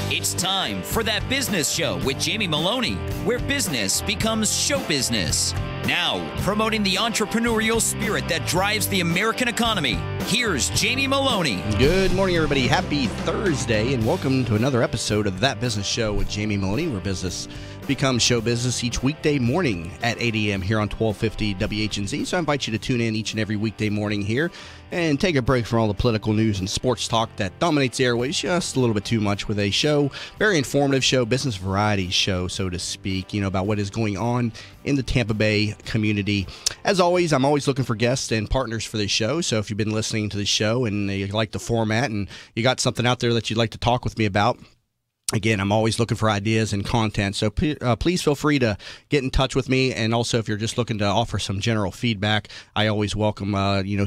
It's time for That Business Show with Jamie Meloni, where business becomes show business. Now, promoting the entrepreneurial spirit that drives the American economy, here's Jamie Meloni. Good morning, everybody. Happy Thursday, and welcome to another episode of That Business Show with Jamie Meloni, where business becomes show business each weekday morning at 8 a.m. here on 1250 WHNZ. So I invite you to tune in each and every weekday morning here and take a break from all the political news and sports talk that dominates the airways just a little bit too much with a show, very informative show, business variety show, so to speak, about what is going on in the Tampa Bay community. As always, I'm always looking for guests and partners for this show. So if you've been listening to the show and you like the format and you got something out there that you'd like to talk with me about, again, I'm always looking for ideas and content, so please feel free to get in touch with me. And also, if you're just looking to offer some general feedback, I always welcome,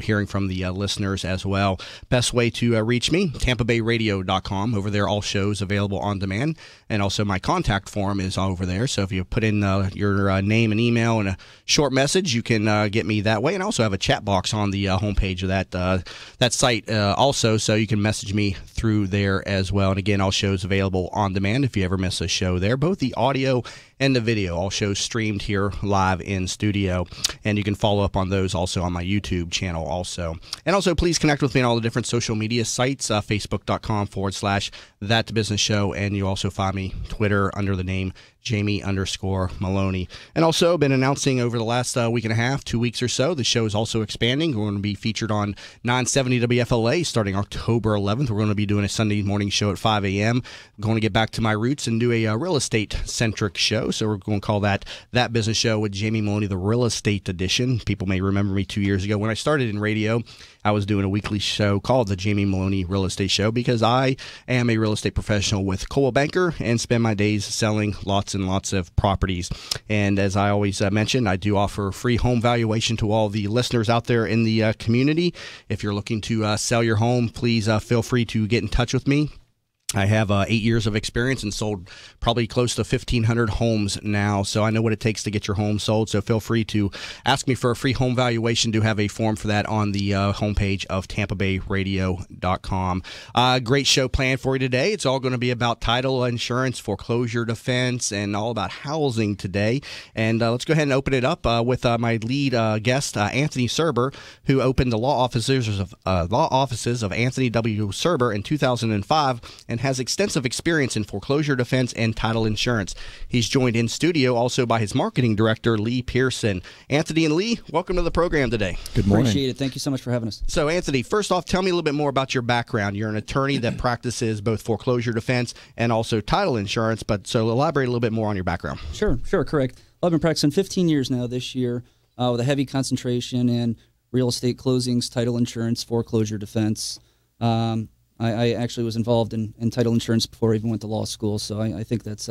hearing from the listeners as well. Best way to reach me, TampaBayRadio.com. Over there, all shows available on demand. And also, my contact form is over there. So if you put in your name and email and a short message, you can get me that way. And I also have a chat box on the homepage of that site also, so you can message me through there as well. And again, all shows available on demand if you ever miss a show there, both the audio and the video. All shows streamed here live in studio, and you can follow up on those also on my YouTube channel also. And also, please connect with me on all the different social media sites, Facebook.com/That Business Show, and you also find me Twitter under the name Jamie_Meloni. And also been announcing over the last week and a half, 2 weeks or so, the show is also expanding. We're going to be featured on 970 WFLA starting October 11th. We're going to be doing a Sunday morning show at 5 a.m. I'm going to get back to my roots and do a real estate-centric show. So we're going to call that Business Show with Jamie Meloni, the Real Estate Edition. People may remember me 2 years ago. When I started in radio, I was doing a weekly show called the Jamie Meloni Real Estate Show because I am a real estate professional with Coldwell Banker and spend my days selling lots and lots of properties. And as I always mention, I do offer free home valuation to all the listeners out there in the community. If you're looking to sell your home, please feel free to get in touch with me. I have 8 years of experience and sold probably close to 1,500 homes now, so I know what it takes to get your home sold. So feel free to ask me for a free home valuation. Do have a form for that on the homepage of TampaBayRadio.com. Great show planned for you today. It's all going to be about title insurance, foreclosure defense, and all about housing today. And let's go ahead and open it up with my lead guest, Anthony Surber, who opened the law offices of Anthony W. Surber in 2005 and has extensive experience in foreclosure defense and title insurance. He's joined in studio also by his marketing director, Lee Pearson. Anthony and Lee, welcome to the program today. Good morning. Appreciate it. Thank you so much for having us. So, Anthony, first off, tell me a little bit more about your background. You're an attorney that practices both foreclosure defense and also title insurance, so elaborate a little bit more on your background. Sure, correct. I've been practicing 15 years now this year with a heavy concentration in real estate closings, title insurance, foreclosure defense. I actually was involved in title insurance before I even went to law school, so I think that's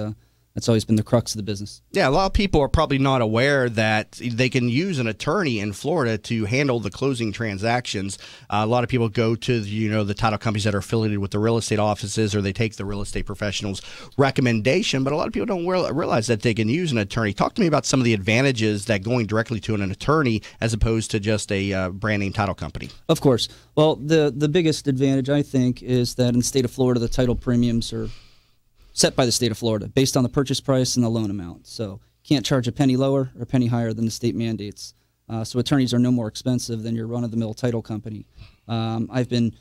always been the crux of the business. Yeah, a lot of people are probably not aware that they can use an attorney in Florida to handle the closing transactions. A lot of people go to the title companies that are affiliated with the real estate offices, or they take the real estate professional's recommendation, but a lot of people don't realize that they can use an attorney. Talk to me about some of the advantages that going directly to an attorney as opposed to just a brand name title company. Of course. Well, the biggest advantage, I think, is that in the state of Florida, the title premiums are set by the state of Florida based on the purchase price and the loan amount. So can't charge a penny lower or a penny higher than the state mandates. So attorneys are no more expensive than your run-of-the-mill title company. I've been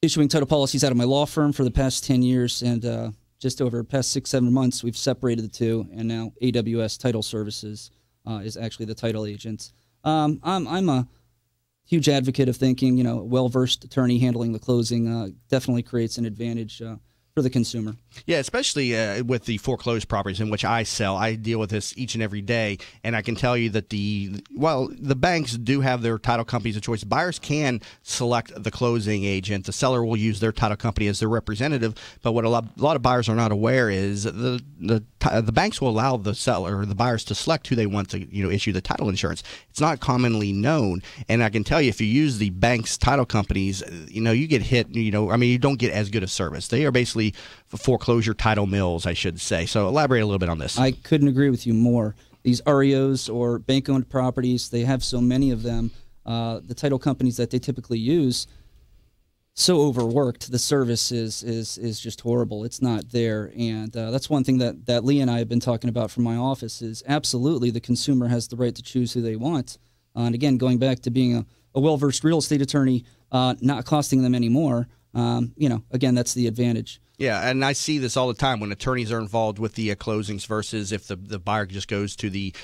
issuing title policies out of my law firm for the past 10 years, and just over the past 6-7 months, we've separated the two, and now AWS Title Services is actually the title agent. I'm a huge advocate of thinking, a well-versed attorney handling the closing definitely creates an advantage for the consumer. Yeah, especially with the foreclosed properties in which I sell. I deal with this each and every day, and I can tell you that the banks do have their title companies of choice. Buyers can select the closing agent. The seller will use their title company as their representative, but what a lot of buyers are not aware is the banks will allow the seller or the buyers to select who they want to issue the title insurance. It's not commonly known, and I can tell you if you use the bank's title companies, you get hit. You don't get as good a service. They are basically foreclosure title mills, I should say. So elaborate a little bit on this. I couldn't agree with you more. These REOs or bank-owned properties, they have so many of them. The title companies that they typically use so overworked. The service is just horrible. It's not there, and that's one thing that Lee and I have been talking about from my office. Is absolutely the consumer has the right to choose who they want. And again, going back to being a well-versed real estate attorney, not costing them any more. Again, that's the advantage. Yeah, and I see this all the time when attorneys are involved with the closings versus if the buyer just goes to the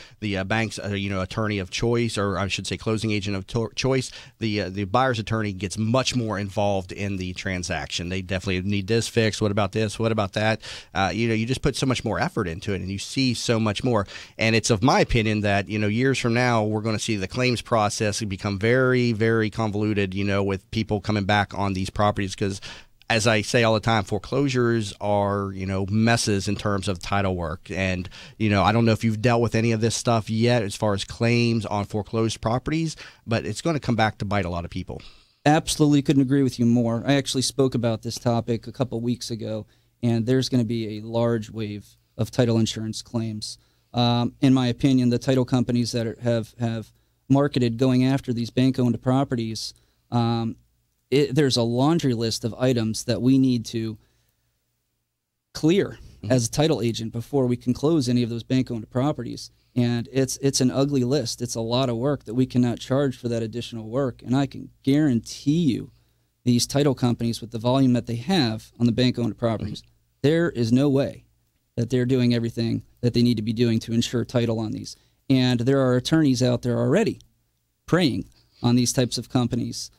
bank's attorney of choice, or I should say closing agent of choice. The buyer's attorney gets much more involved in the transaction. They definitely need this fixed. What about this? What about that? You just put so much more effort into it, and you see so much more. And it's of my opinion that years from now we're going to see the claims process become very, very convoluted. With people coming back on these properties because, as I say all the time, foreclosures are, messes in terms of title work. And, I don't know if you've dealt with any of this stuff yet as far as claims on foreclosed properties, but it's going to come back to bite a lot of people. Absolutely couldn't agree with you more. I actually spoke about this topic a couple weeks ago, and there's going to be a large wave of title insurance claims. In my opinion, the title companies that have marketed going after these bank-owned properties, there's a laundry list of items that we need to clear as a title agent before we can close any of those bank-owned properties. And it's an ugly list. It's a lot of work that we cannot charge for that additional work. And I can guarantee you these title companies, with the volume that they have on the bank-owned properties, there is no way that they're doing everything that they need to be doing to ensure title on these. And there are attorneys out there already preying on these types of companies.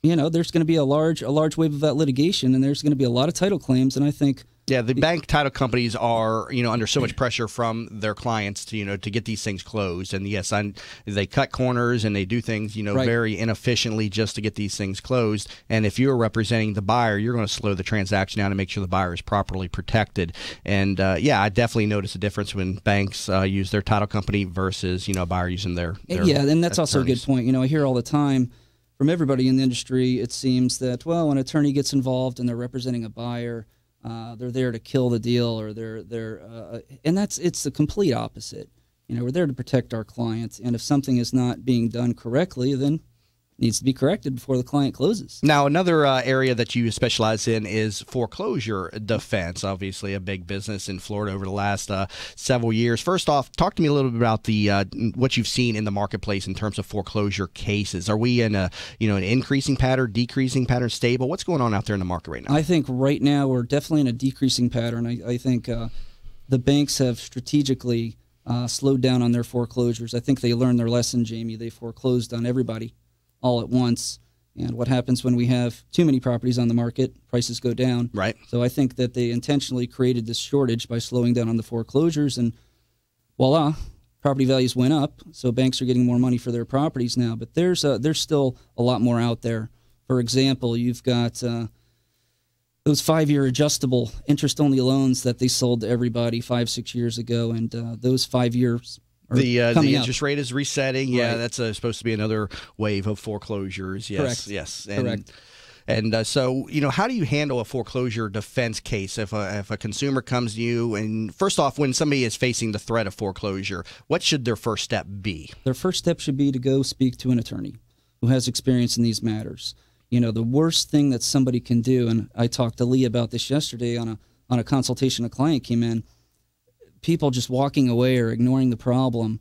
There's going to be a large wave of that litigation, and there's going to be a lot of title claims. And I think, the bank title companies are, under so much pressure from their clients to get these things closed. And yes, they cut corners and they do things, right, very inefficiently just to get these things closed. And if you're representing the buyer, you're going to slow the transaction down to make sure the buyer is properly protected. And I definitely notice a difference when banks use their title company versus, a buyer using their and that's also a good attorneys. point. I hear all the time from everybody in the industry, it seems that, well, when an attorney gets involved and they're representing a buyer, they're there to kill the deal, or and it's the complete opposite. We're there to protect our clients, and if something is not being done correctly, then it needs to be corrected before the client closes. Now, another area that you specialize in is foreclosure defense. Obviously, a big business in Florida over the last several years. First off, talk to me a little bit about what you've seen in the marketplace in terms of foreclosure cases. Are we in an increasing pattern, decreasing pattern, stable? What's going on out there in the market right now? I think right now we're definitely in a decreasing pattern. I think the banks have strategically slowed down on their foreclosures. I think they learned their lesson, Jamie. They foreclosed on everybody all at once. And what happens when we have too many properties on the market? Prices go down. Right. So I think that they intentionally created this shortage by slowing down on the foreclosures, and voila, property values went up. So banks are getting more money for their properties now. But there's still a lot more out there. For example, you've got those 5-year adjustable interest-only loans that they sold to everybody 5-6 years ago, and those 5 years. The interest rate is resetting. Yeah, right. That's supposed to be another wave of foreclosures. Yes, correct. Yes, Correct. And so, how do you handle a foreclosure defense case if a consumer comes to you? And first off, when somebody is facing the threat of foreclosure, what should their first step be? Their first step should be to go speak to an attorney who has experience in these matters. The worst thing that somebody can do, and I talked to Lee about this yesterday on a consultation. A client came in. People just walking away or ignoring the problem,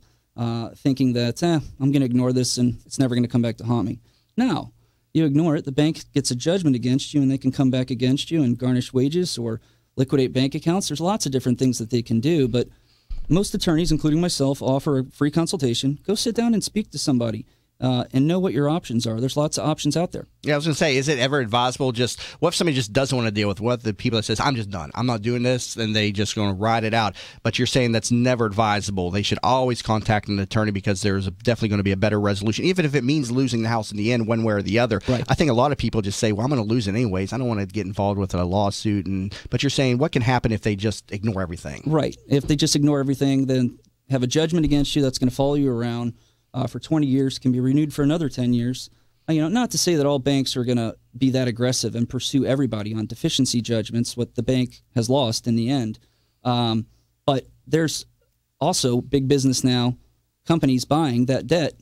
thinking that, I'm going to ignore this and it's never going to come back to haunt me. No, you ignore it. The bank gets a judgment against you, and they can come back against you and garnish wages or liquidate bank accounts. There's lots of different things that they can do, but most attorneys, including myself, offer a free consultation. Go sit down and speak to somebody. And know what your options are. There's lots of options out there. Yeah, I was going to say, is it ever advisable what if somebody just doesn't want to deal with what the people that says, I'm just done, I'm not doing this, and they just going to ride it out? But you're saying that's never advisable. They should always contact an attorney because there's definitely going to be a better resolution, even if it means losing the house in the end one way or the other. Right. I think a lot of people just say, well, I'm going to lose it anyways. I don't want to get involved with a lawsuit. But you're saying what can happen if they just ignore everything? Right. If they just ignore everything, then have a judgment against you that's going to follow you around for 20 years, can be renewed for another 10 years. Not to say that all banks are going to be that aggressive and pursue everybody on deficiency judgments, what the bank has lost in the end. But there's also big business now, companies buying that debt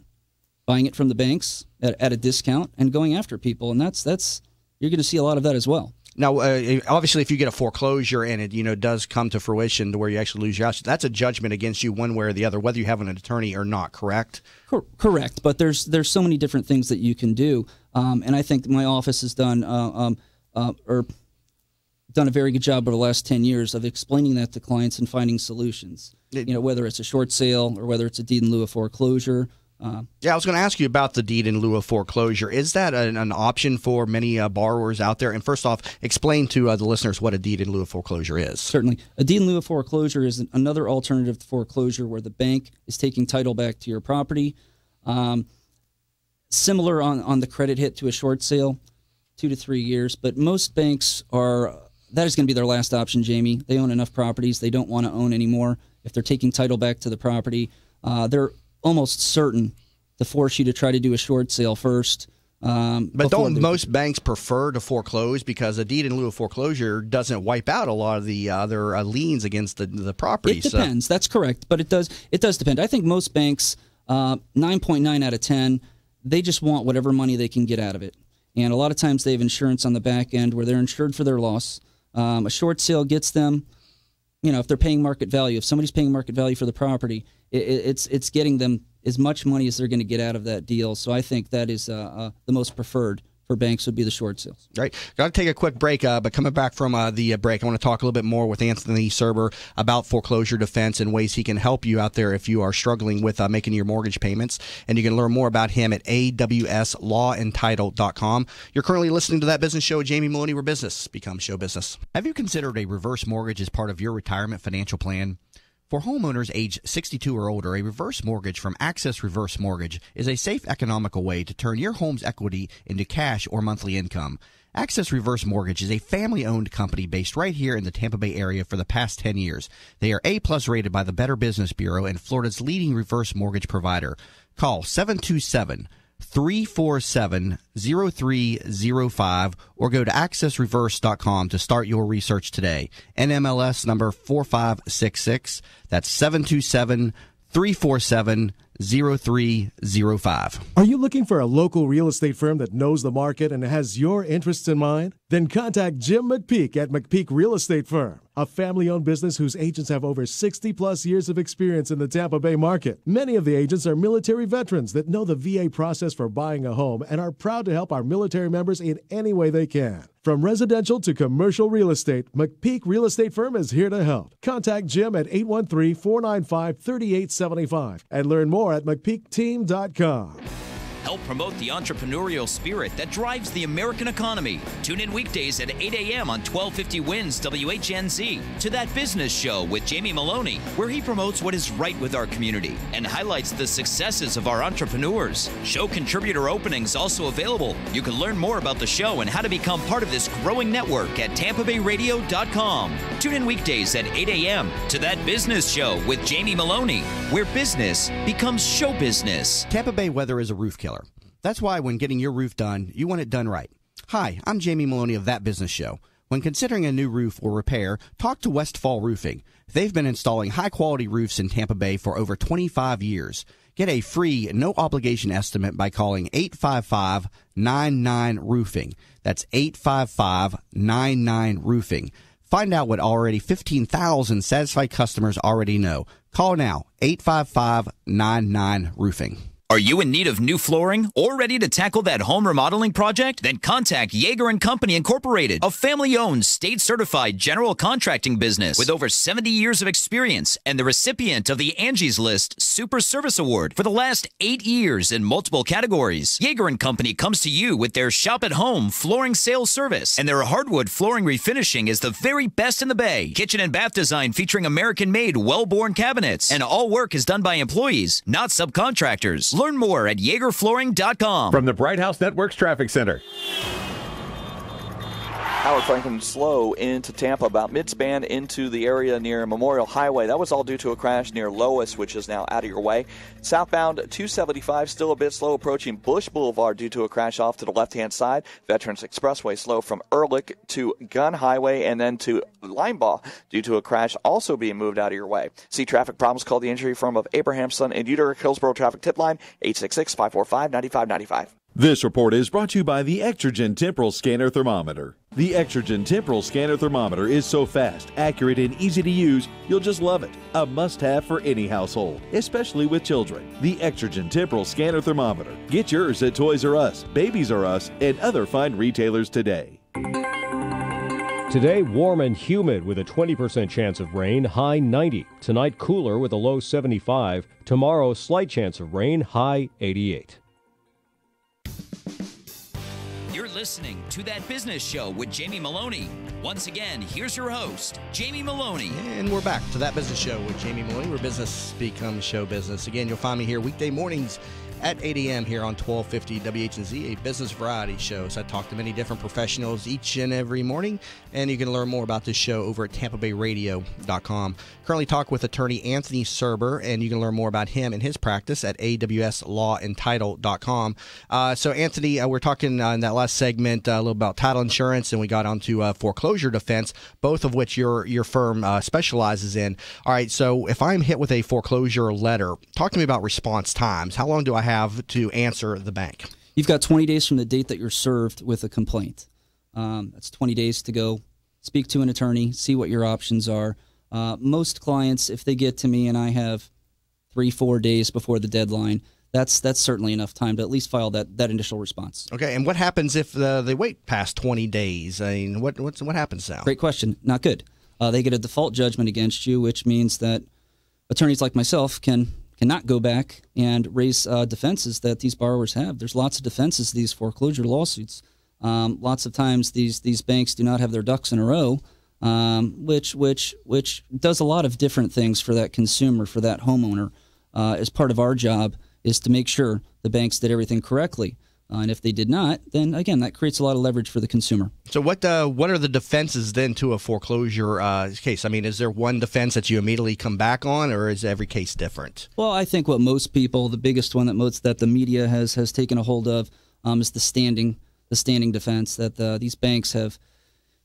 buying it from the banks at a discount and going after people, and that's you're going to see a lot of that as well. Now, obviously, if you get a foreclosure and it does come to fruition to where you actually lose your house, that's a judgment against you one way or the other, whether you have an attorney or not. Correct? Correct. But there's so many different things that you can do, and I think my office has done a very good job over the last 10 years of explaining that to clients and finding solutions. Whether it's a short sale or whether it's a deed in lieu of foreclosure. I was going to ask you about the deed in lieu of foreclosure. Is that an option for many borrowers out there? And first off, explain to the listeners what a deed in lieu of foreclosure is. Certainly. A deed in lieu of foreclosure is another alternative to foreclosure where the bank is taking title back to your property. Similar on the credit hit to a short sale, 2 to 3 years. But most banks that is going to be their last option, Jamie. They own enough properties. They don't want to own anymore. If they're taking title back to the property, they're almost certain to force you to try to do a short sale first. But don't most banks prefer to foreclose because a deed in lieu of foreclosure doesn't wipe out a lot of the other liens against the property? It depends. That's correct, but it does depend. I think most banks, 9.9 out of 10, they just want whatever money they can get out of it. And a lot of times they have insurance on the back end where they're insured for their loss. A short sale gets them, if they're paying market value, if somebody's paying market value for the property, it's getting them as much money as they're going to get out of that deal. So I think that is the most preferred for banks would be the short sales. Right. Got to take a quick break, but coming back from the break, I want to talk a little bit more with Anthony Surber about foreclosure defense and ways he can help you out there if you are struggling with making your mortgage payments. And you can learn more about him at awslawandtitle.com. You're currently listening to That Business Show with Jamie Meloni, where business becomes show business. Have you considered a reverse mortgage as part of your retirement financial plan? For homeowners age 62 or older, a reverse mortgage from Access Reverse Mortgage is a safe, economical way to turn your home's equity into cash or monthly income. Access Reverse Mortgage is a family-owned company based right here in the Tampa Bay area for the past 10 years. They are A-plus rated by the Better Business Bureau and Florida's leading reverse mortgage provider. Call 727-347-0305 or go to accessreverse.com to start your research today. NMLS number 4566. That's 727-347-0305. Are you looking for a local real estate firm that knows the market and has your interests in mind? Then contact Jim McPeak at McPeak Real Estate Firm, a family-owned business whose agents have over 60-plus years of experience in the Tampa Bay market. Many of the agents are military veterans that know the VA process for buying a home and are proud to help our military members in any way they can. From residential to commercial real estate, McPeak Real Estate Firm is here to help. Contact Jim at 813-495-3875 and learn more at McPeakTeam.com. Help promote the entrepreneurial spirit that drives the American economy. Tune in weekdays at 8 a.m. on 1250 WINS WHNZ to That Business Show with Jamie Meloni, where he promotes what is right with our community and highlights the successes of our entrepreneurs. Show contributor openings also available. You can learn more about the show and how to become part of this growing network at TampaBayRadio.com. Tune in weekdays at 8 a.m. to That Business Show with Jamie Meloni, where business becomes show business. Tampa Bay weather is a roof killer. That's why when getting your roof done, you want it done right. Hi, I'm Jamie Meloni of That Business Show. When considering a new roof or repair, talk to Westfall Roofing. They've been installing high-quality roofs in Tampa Bay for over 25 years. Get a free, no-obligation estimate by calling 855-99-ROOFING. That's 855-99-ROOFING. Find out what already 15,000 satisfied customers already know. Call now, 855-99-ROOFING. Are you in need of new flooring or ready to tackle that home remodeling project? Then contact Yeager & Company Incorporated, a family-owned, state-certified general contracting business with over 70 years of experience and the recipient of the Angie's List Super Service Award for the last 8 years in multiple categories. Yeager & Company comes to you with their shop-at-home flooring sales service, and their hardwood flooring refinishing is the very best in the Bay. Kitchen and bath design featuring American-made, well-born cabinets, and all work is done by employees, not subcontractors. Learn more at YeagerFlooring.com. From the Bright House Networks Traffic Center. Howard Franklin slow into Tampa, about mid-span into the area near Memorial Highway. That was all due to a crash near Lois, which is now out of your way. Southbound 275 still a bit slow approaching Bush Boulevard due to a crash off to the left-hand side. Veterans Expressway slow from Ehrlich to Gunn Highway and then to Linebaugh due to a crash also being moved out of your way. See traffic problems, call the injury firm of Abrahamson and Utica Hillsborough Traffic Tip Line 866-545-9595. This report is brought to you by the Extragen Temporal Scanner Thermometer. The Extragen Temporal Scanner Thermometer is so fast, accurate, and easy to use, you'll just love it. A must-have for any household, especially with children. The Extragen Temporal Scanner Thermometer. Get yours at Toys R Us, Babies R Us, and other fine retailers today. Today, warm and humid with a 20% chance of rain, high 90. Tonight, cooler with a low 75. Tomorrow, slight chance of rain, high 88. You're listening to That Business Show with Jamie Meloni. Once again, here's your host, Jamie Meloni. And we're back to That Business Show with Jamie Meloni, where business becomes show business. Again, you'll find me here weekday mornings at 8 a.m. here on 1250 WHNZ, a business variety show. So I talk to many different professionals each and every morning, and you can learn more about this show over at TampaBayRadio.com. Currently talk with attorney Anthony Surber, and you can learn more about him and his practice at AWSLawandTitle.com. So Anthony, we're talking in that last segment a little about title insurance, and we got onto foreclosure defense, both of which your firm specializes in. All right, so if I'm hit with a foreclosure letter, talk to me about response times. How long do I have to answer the bank? You've got 20 days from the date that you're served with a complaint. That's 20 days to go speak to an attorney, see what your options are. Most clients, if they get to me and I have 3-4 days before the deadline, that's certainly enough time to at least file that initial response. Okay, and what happens if they wait past 20 days? I mean, what happens now? Great question. Not good. They get a default judgment against you, which means that attorneys like myself cannot go back and raise defenses that these borrowers have. There's lots of defenses to these foreclosure lawsuits. Lots of times these banks do not have their ducks in a row, which does a lot of different things for that consumer, for that homeowner. As part of our job is to make sure the banks did everything correctly. And if they did not, then again, that creates a lot of leverage for the consumer. So what are the defenses then to a foreclosure case? I mean, is there one defense that you immediately come back on, or is every case different? Well, I think what most people, the biggest one that the media has taken a hold of is the standing defense, that these banks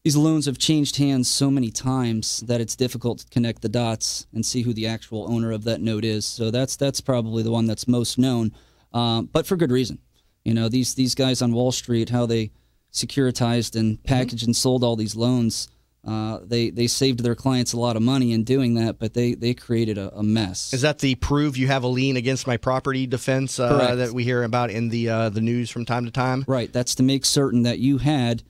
these loans have changed hands so many times that it's difficult to connect the dots and see who the actual owner of that note is. So that's probably the one that's most known, but for good reason. You know, these guys on Wall Street, how they securitized and packaged and sold all these loans, they saved their clients a lot of money in doing that, but they created a mess. Is that the prove you have a lien against my property defense that we hear about in the news from time to time? Right. That's to make certain that you had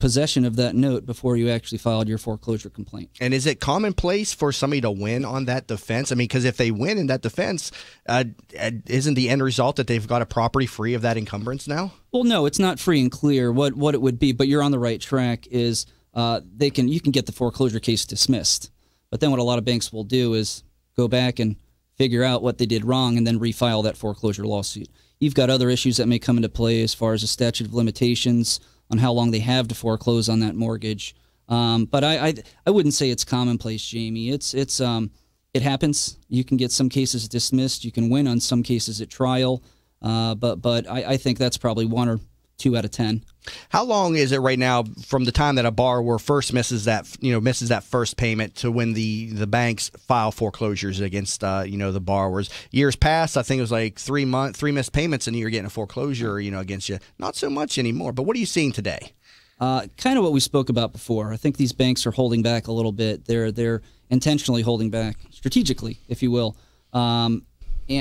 possession of that note before you actually filed your foreclosure complaint. And is it commonplace for somebody to win on that defense? I mean, because if they win in that defense, isn't the end result that they've got a property free of that encumbrance now? Well, no, it's not free and clear what it would be, but you're on the right track. Is you can get the foreclosure case dismissed, but then what a lot of banks will do is go back and figure out what they did wrong and then refile that foreclosure lawsuit. You've got other issues that may come into play as far as the statute of limitations on how long they have to foreclose on that mortgage. But I wouldn't say it's commonplace, Jamie. It happens. You can get some cases dismissed. You can win on some cases at trial. But I think that's probably 1 or 2 out of 10. How long is it right now from the time that a borrower first misses that first payment to when the banks file foreclosures against the borrowers? Years past, I think it was like 3 missed payments and you're getting a foreclosure against you. Not so much anymore. But what are you seeing today? Kind of what we spoke about before. I think these banks are holding back a little bit. They're intentionally holding back, strategically, if you will. And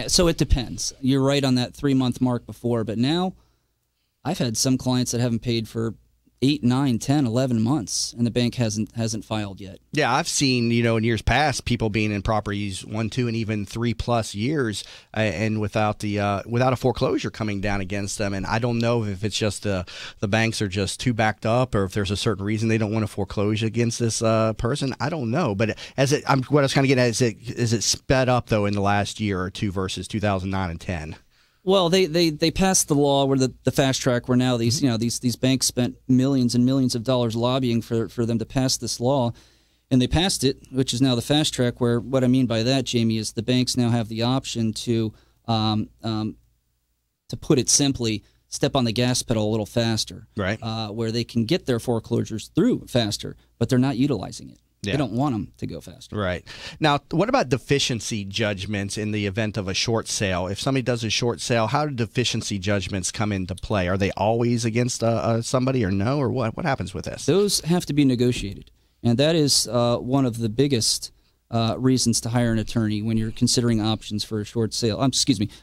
so it depends. You're right on that 3-month mark before, but now I've had some clients that haven't paid for 8, 9, 10, 11 months, and the bank hasn't filed yet. Yeah, I've seen, in years past, people being in properties 1, 2, and even 3+ years, and without a foreclosure coming down against them. And I don't know if it's just the banks are just too backed up, or if there's a certain reason they don't want to foreclose against this person. I don't know. But what I was kind of getting at is it sped up though in the last year or two versus 2009 and 10. Well, they passed the law where the fast track where now these these banks spent millions and millions of dollars lobbying for them to pass this law, and they passed it, which is now the fast track. Where what I mean by that, Jamie, is the banks now have the option to put it simply, step on the gas pedal a little faster, right? Where they can get their foreclosures through faster, but they're not utilizing it. Yeah. They don't want them to go faster. Right. Now, what about deficiency judgments in the event of a short sale? If somebody does a short sale, how do deficiency judgments come into play? Are they always against somebody or no? Or what? What happens with this? Those have to be negotiated. And that is one of the biggest reasons to hire an attorney when you're considering options for a short sale.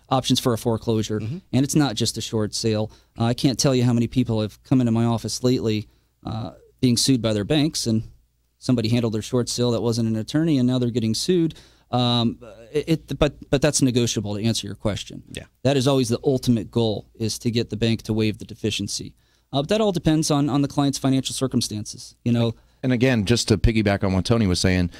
Options for a foreclosure. And it's not just a short sale. I can't tell you how many people have come into my office lately being sued by their banks, and somebody handled their short sale that wasn't an attorney, and now they're getting sued. But that's negotiable, to answer your question. Yeah. That is always the ultimate goal, is to get the bank to waive the deficiency. But that all depends on the client's financial circumstances. And again, just to piggyback on what Tony was saying,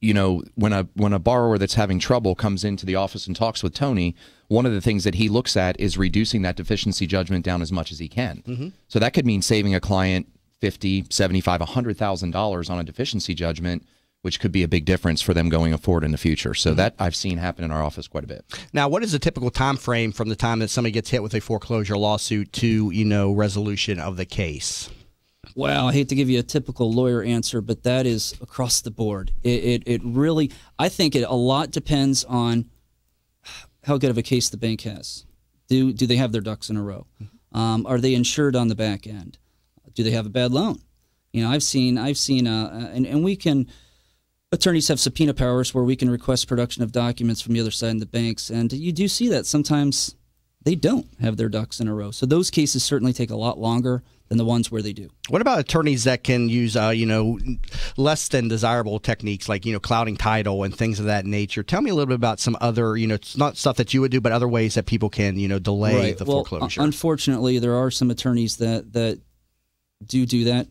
when a borrower that's having trouble comes into the office and talks with Tony, one of the things that he looks at is reducing that deficiency judgment down as much as he can. So that could mean saving a client $50,000, $75,000, $100,000 on a deficiency judgment, which could be a big difference for them going forward in the future. So that I've seen happen in our office quite a bit. Now, what is the typical time frame from the time that somebody gets hit with a foreclosure lawsuit to, resolution of the case? Well, I hate to give you a typical lawyer answer, but that is across the board. It really, I think a lot depends on how good of a case the bank has. Do they have their ducks in a row? Are they insured on the back end? Do they have a bad loan? I've seen, and we can, attorneys have subpoena powers where we can request production of documents from the other side of the banks, and you do see that sometimes they don't have their ducks in a row. So those cases certainly take a lot longer than the ones where they do. What about attorneys that can use, less than desirable techniques like, clouding title and things of that nature? Tell me a little bit about some other, it's not stuff that you would do, but other ways that people can, delay the foreclosure. Unfortunately, there are some attorneys that do that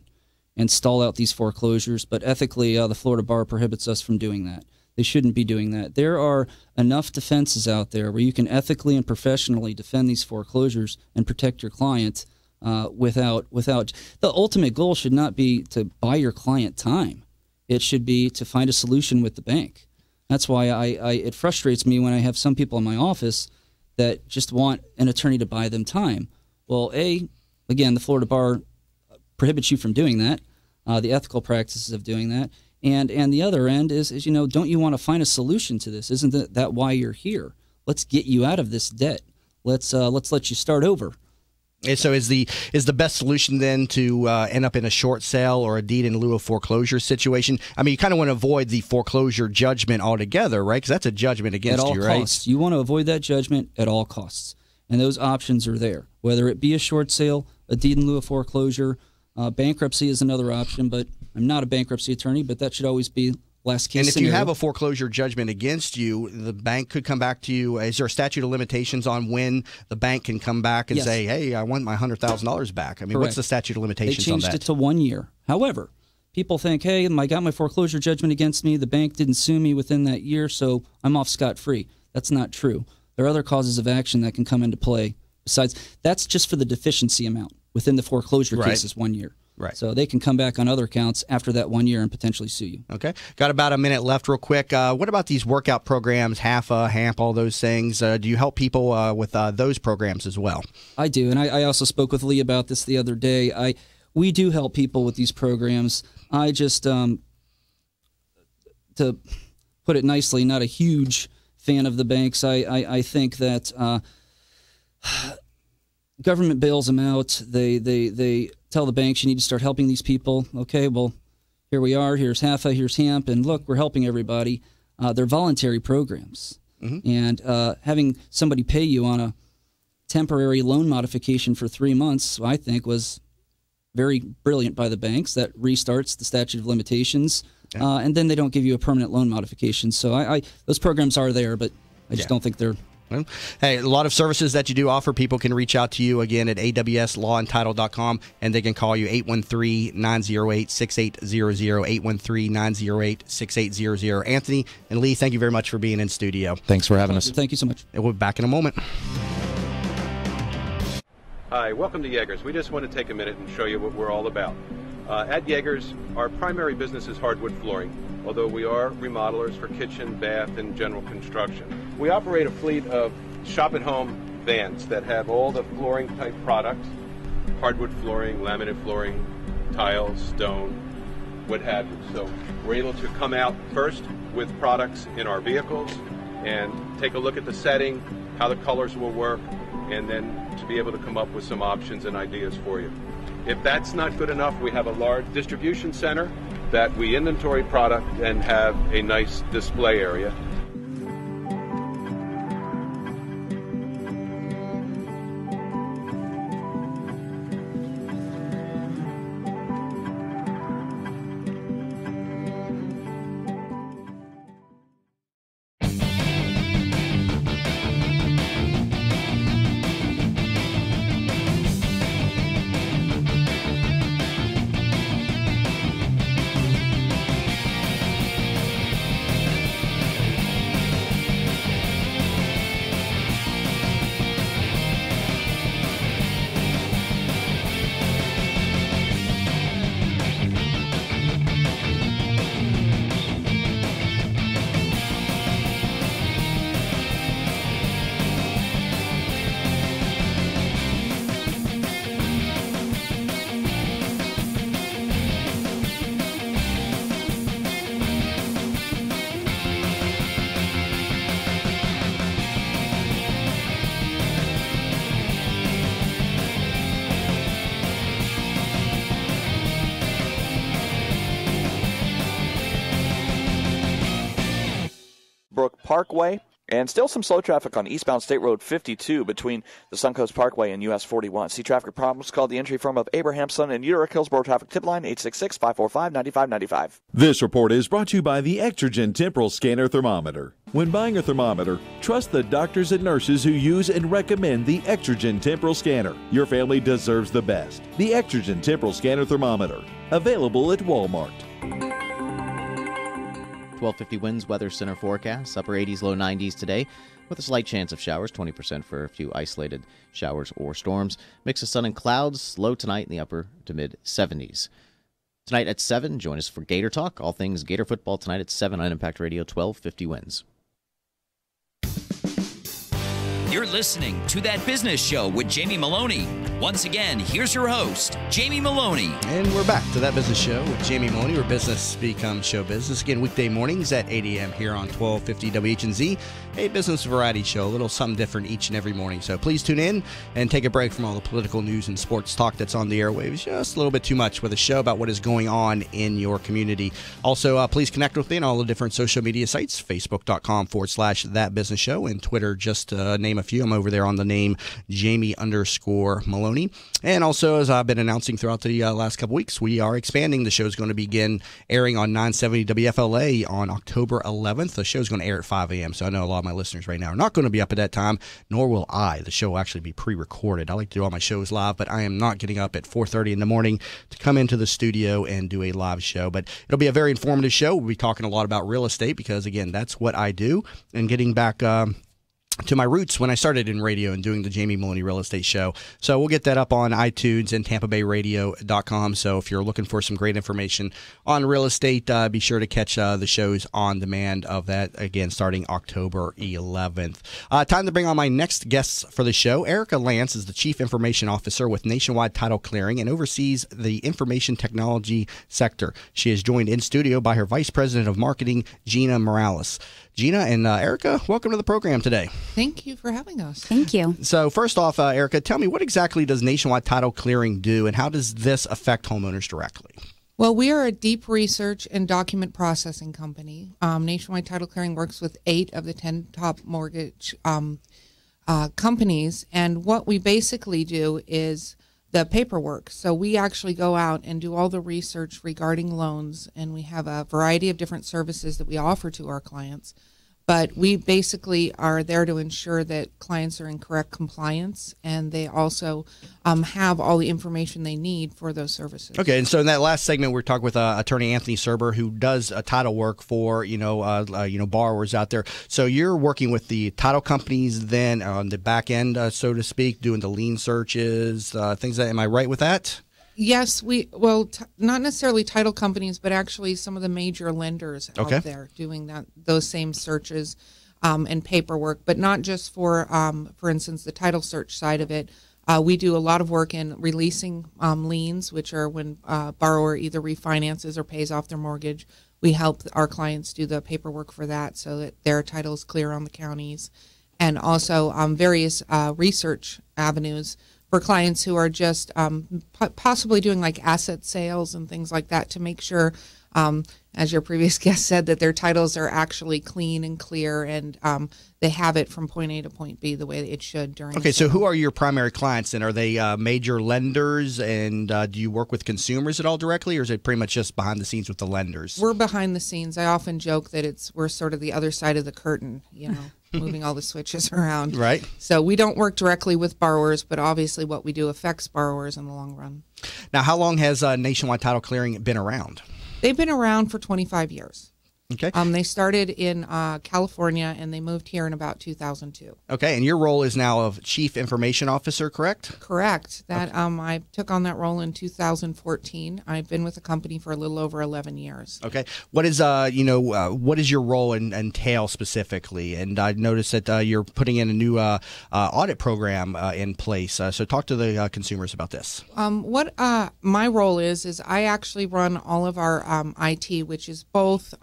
and stall out these foreclosures, but ethically, the Florida Bar prohibits us from doing that. They shouldn't be doing that. There are enough defenses out there where you can ethically and professionally defend these foreclosures and protect your client without the ultimate goal should not be to buy your client time. It should be to find a solution with the bank. That's why it frustrates me when I have some people in my office that just want an attorney to buy them time. Well, again, the Florida Bar prohibits you from doing that, the ethical practices of doing that. And the other end is don't you want to find a solution to this? Isn't that why you're here? Let's get you out of this debt. Let's let you start over. And so is the best solution then to end up in a short sale or a deed in lieu of foreclosure situation? I mean, you kind of want to avoid the foreclosure judgment altogether, right? Because that's a judgment against you, right? At all costs. You want to avoid that judgment at all costs. And those options are there, whether it be a short sale, a deed in lieu of foreclosure. Bankruptcy is another option, but I'm not a bankruptcy attorney, but that should always be last case scenario. And if you have a foreclosure judgment against you, the bank could come back to you. Is there a statute of limitations on when the bank can come back and say, hey, I want my $100,000 back? I mean, Correct. What's the statute of limitations on that? They changed it to 1 year. However, people think, hey, I got my foreclosure judgment against me. The bank didn't sue me within that year, so I'm off scot-free. That's not true. There are other causes of action that can come into play. Besides, that's just for the deficiency amount. Within the foreclosure case is 1 year. Right. So they can come back on other counts after that 1 year and potentially sue you. Okay. Got about a minute left real quick. What about these workout programs, HAFA, HAMP, all those things? Do you help people with those programs as well? I do. And I also spoke with Lee about this the other day. We do help people with these programs. I just, to put it nicely, not a huge fan of the banks. I think that government bails them out. They tell the banks you need to start helping these people. Okay, well, here we are. Here's HAFA, here's HAMP, and look, we're helping everybody. They're voluntary programs. And having somebody pay you on a temporary loan modification for 3 months, I think, was very brilliant by the banks. That restarts the statute of limitations, and then they don't give you a permanent loan modification. So those programs are there, but I just don't think they're... Well, hey, a lot of services that you do offer. People can reach out to you again at awslawandtitle.com, and they can call you 813-908-6800, 813-908-6800. Anthony and Lee, thank you very much for being in studio. Thanks for having us. Thank you so much. And we'll be back in a moment. Hi, welcome to Yeager's. We just want to take a minute and show you what we're all about. At Yeager's, our primary business is hardwood flooring, although we are remodelers for kitchen, bath, and general construction. We operate a fleet of shop-at-home vans that have all the flooring-type products, hardwood flooring, laminate flooring, tiles, stone, what have you. So we're able to come out first with products in our vehicles and take a look at the setting, how the colors will work, and then to be able to come up with some options and ideas for you. If that's not good enough, we have a large distribution center that we inventory product and have a nice display area. Parkway, and still some slow traffic on eastbound State Road 52 between the Suncoast Parkway and US 41. See traffic problems? Call the entry firm of Abrahamson and Utica Hillsborough Traffic Tip Line 866-545-9595. This report is brought to you by the Extragen Temporal Scanner Thermometer. When buying a thermometer, trust the doctors and nurses who use and recommend the Extragen Temporal Scanner. Your family deserves the best. The Extragen Temporal Scanner Thermometer. Available at Walmart. 1250 winds, weather center forecast, upper 80s, low 90s today, with a slight chance of showers, 20% for a few isolated showers or storms. Mix of sun and clouds, low tonight in the upper to mid 70s. Tonight at 7, join us for Gator Talk. All things Gator football tonight at 7 on Impact Radio, 1250 winds. You're listening to That Business Show with Jamie Meloni. Once again, here's your host, Jamie Meloni. And we're back to That Business Show with Jamie Meloni, where business becomes show business. Again, weekday mornings at 8 a.m. here on 1250 WHNZ, a business variety show, a little something different each and every morning. So please tune in and take a break from all the political news and sports talk that's on the airwaves. Just a little bit too much with a show about what is going on in your community. Also, please connect with me on all the different social media sites, facebook.com/That Business Show, and Twitter, just to name a few. I'm over there on the name Jamie_Meloni. And also, as I've been announcing throughout the last couple weeks, we are expanding. The show is going to begin airing on 970 WFLA on October 11th. The show is going to air at 5 a.m., so I know a lot of my listeners right now are not going to be up at that time, nor will I. The show will actually be pre-recorded. I like to do all my shows live, but I am not getting up at 4:30 in the morning to come into the studio and do a live show. But it'll be a very informative show. We'll be talking a lot about real estate because, again, that's what I do. And getting back to my roots when I started in radio and doing the Jamie Meloni Real Estate Show. So we'll get that up on iTunes and TampaBayRadio.com. So if you're looking for some great information on real estate, be sure to catch the shows on demand of that, again, starting October 11th. Time to bring on my next guests for the show. Erika Lance is the Chief Information Officer with Nationwide Title Clearing and oversees the information technology sector. She is joined in studio by her Vice President of Marketing, Gina Morales. Gina and Erika, welcome to the program today. Thank you for having us. Thank you. So first off, Erika, tell me, what exactly does Nationwide Title Clearing do, and how does this affect homeowners directly? Well, we are a deep research and document processing company. Nationwide Title Clearing works with 8 of the 10 top mortgage companies, and what we basically do is the paperwork. So we actually go out and do all the research regarding loans, and we have a variety of different services that we offer to our clients. But we basically are there to ensure that clients are in correct compliance, and they also have all the information they need for those services. Okay, and so in that last segment, we're talking with attorney Anthony Surber, who does title work for borrowers out there. So you're working with the title companies then on the back end, so to speak, doing the lien searches, things like that. Am I right with that? Yes, not necessarily title companies, but actually some of the major lenders out there doing those same searches and paperwork, but not just for instance, the title search side of it. We do a lot of work in releasing liens, which are when a borrower either refinances or pays off their mortgage. We help our clients do the paperwork for that so that their title is clear on the counties, and also various research avenues for clients who are just possibly doing like asset sales and things like that to make sure, as your previous guest said, that their titles are actually clean and clear and they have it from point A to point B the way it should during. Okay, so who are your primary clients then? Are they major lenders, and do you work with consumers at all directly, or is it pretty much just behind the scenes with the lenders? We're behind the scenes. I often joke that we're sort of the other side of the curtain, moving all the switches around. Right. So we don't work directly with borrowers, but obviously what we do affects borrowers in the long run. Now, how long has Nationwide Title Clearing been around? They've been around for 25 years. Okay. They started in California, and they moved here in about 2002. Okay, and your role is now of Chief Information Officer, correct? Correct. I took on that role in 2014. I've been with the company for a little over 11 years. Okay. What is what is your role entail specifically? And I noticed that you're putting in a new audit program in place. So talk to the consumers about this. What my role is I actually run all of our IT, which is both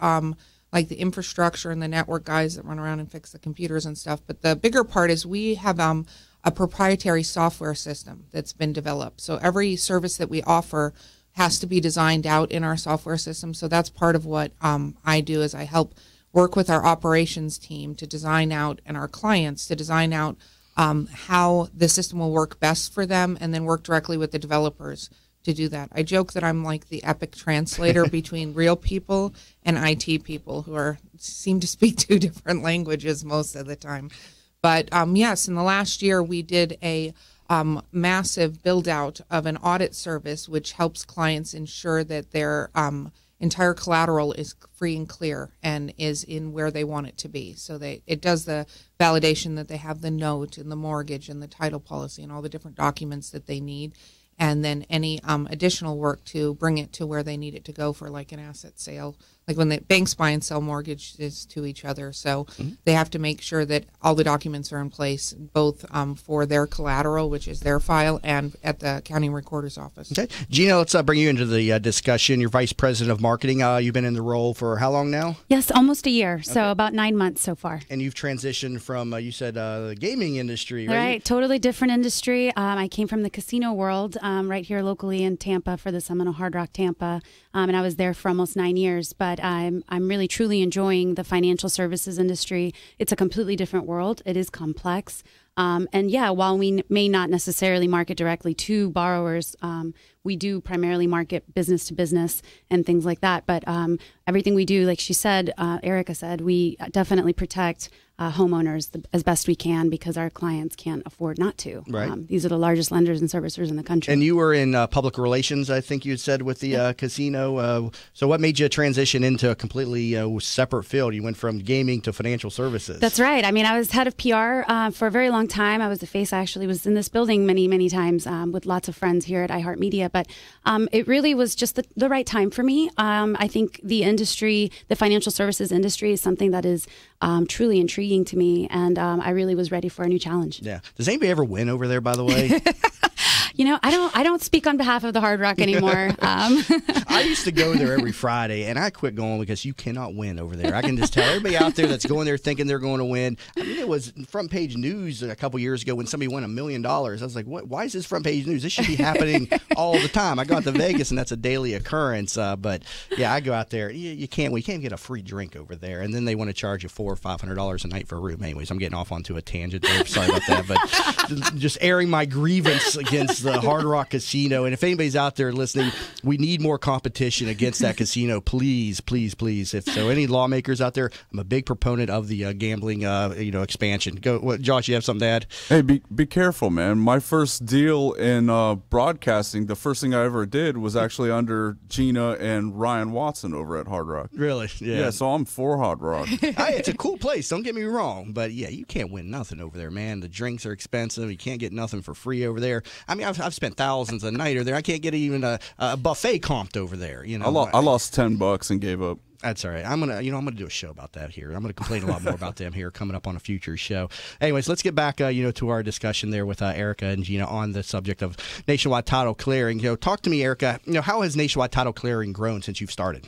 like the infrastructure and the network guys that run around and fix the computers and stuff. But the bigger part is we have a proprietary software system that's been developed. So every service that we offer has to be designed out in our software system. So that's part of what I do is I help work with our operations team to design out, and our clients to design out how the system will work best for them, and then work directly with the developers to do that. I joke that I'm like the epic translator between real people and IT people who seem to speak two different languages most of the time. But yes, in the last year we did a massive build out of an audit service which helps clients ensure that their entire collateral is free and clear and is in where they want it to be. So it does the validation that they have the note and the mortgage and the title policy and all the different documents that they need, and then any additional work to bring it to where they need it to go for like an asset sale. Like when the banks buy and sell mortgages to each other. So they have to make sure that all the documents are in place, both for their collateral, which is their file, and at the county recorder's office. Okay. Gina, let's bring you into the discussion. You're Vice President of Marketing. You've been in the role for how long now? Yes, almost a year. So about 9 months so far. And you've transitioned from, you said, the gaming industry, right? Right. Totally different industry. I came from the casino world right here locally in Tampa for the Seminole Hard Rock Tampa. And I was there for almost 9 years. But I'm really, truly enjoying the financial services industry. It's a completely different world. It is complex. And yeah, while we may not necessarily market directly to borrowers, we do primarily market business to business and things like that. But everything we do, like she said, Erika said, we definitely protect homeowners as best we can because our clients can't afford not to. Right. These are the largest lenders and servicers in the country. And you were in public relations, I think you said, with the casino. So what made you transition into a completely separate field? You went from gaming to financial services. That's right. I mean, I was head of PR for a very long time. I was the face. I actually was in this building many, many times with lots of friends here at iHeartMedia. But it really was just the right time for me. I think the industry, the financial services industry, is something that is truly intriguing to me, and I really was ready for a new challenge. Yeah. Does anybody ever win over there, by the way? You know, I don't speak on behalf of the Hard Rock anymore. I used to go there every Friday, and I quit going because you cannot win over there. I can just tell everybody out there that's going there thinking they're going to win. I mean, it was front page news a couple years ago when somebody won $1 million. I was like, what? Why is this front page news? This should be happening all the time. I go out to Vegas, and that's a daily occurrence. But yeah, I go out there. You can't get a free drink over there, and then they want to charge you $400 or $500 a night for a room. Anyways, I'm getting off onto a tangent there. Sorry about that, but just airing my grievance against the Hard Rock Casino. And if anybody's out there listening, we need more competition against that casino. Please, please, please. If so, any lawmakers out there, I'm a big proponent of the gambling, expansion. Go, Josh. You have something to add? Hey, be careful, man. My first deal in broadcasting, the first thing I ever did was actually under Gina and Ryan Watson over at Hard Rock. Really? Yeah. So I'm for Hard Rock. It's a cool place. Don't get me wrong, but yeah, you can't win nothing over there, man. The drinks are expensive. You can't get nothing for free over there. I mean, I've spent thousands a night over there. I can't get even a buffet comped over there. You know, I lost $10 and gave up. That's all right. I'm gonna do a show about that here. I'm gonna complain a lot more about them here coming up on a future show. Anyways, let's get back, to our discussion there with Erika and Gina on the subject of nationwide title clearing. Talk to me, Erika. How has nationwide title clearing grown since you've started?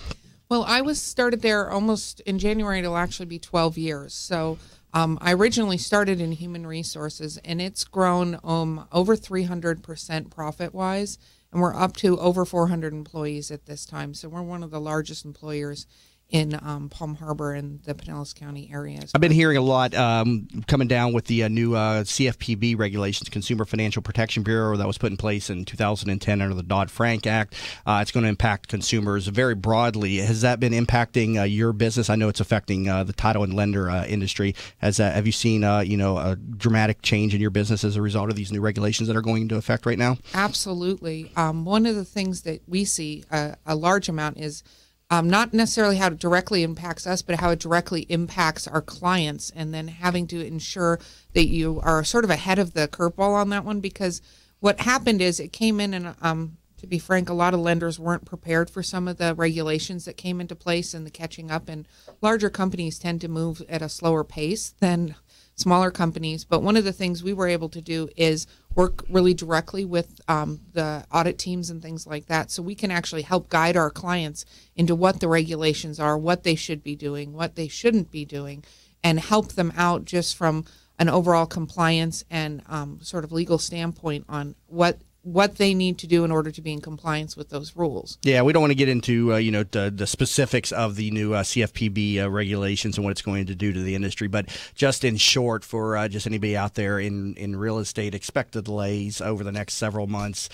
Well, I started there almost in January. It'll actually be 12 years. So I originally started in human resources, and it's grown over 300% profit-wise, and we're up to over 400 employees at this time. So we're one of the largest employers in Palm Harbor and the Pinellas County areas. I've been hearing a lot coming down with the new CFPB regulations, Consumer Financial Protection Bureau, that was put in place in 2010 under the Dodd-Frank Act. It's going to impact consumers very broadly. Has that been impacting your business? I know it's affecting the title and lender industry. Have you seen a dramatic change in your business as a result of these new regulations that are going into effect right now? Absolutely. One of the things that we see a large amount is not necessarily how it directly impacts us, but how it directly impacts our clients, and then having to ensure that you are sort of ahead of the curveball on that one. Because what happened is it came in, and to be frank, a lot of lenders weren't prepared for some of the regulations that came into place and the catching up. And larger companies tend to move at a slower pace than smaller companies. But one of the things we were able to do is work really directly with the audit teams and things like that, so we can actually help guide our clients into what the regulations are, what they should be doing, what they shouldn't be doing, and help them out just from an overall compliance and sort of legal standpoint on what they need to do in order to be in compliance with those rules. Yeah, we don't want to get into the specifics of the new CFPB regulations and what it's going to do to the industry, but just in short, for just anybody out there in real estate, expect the delays over the next several months.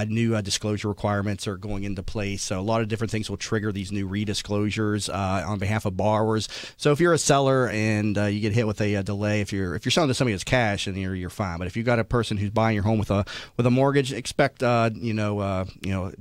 New disclosure requirements are going into place, so a lot of different things will trigger these new redisclosures on behalf of borrowers. So if you're a seller and you get hit with a delay, if you're selling to somebody that's cash, then you're fine. But if you've got a person who's buying your home with a mortgage, expect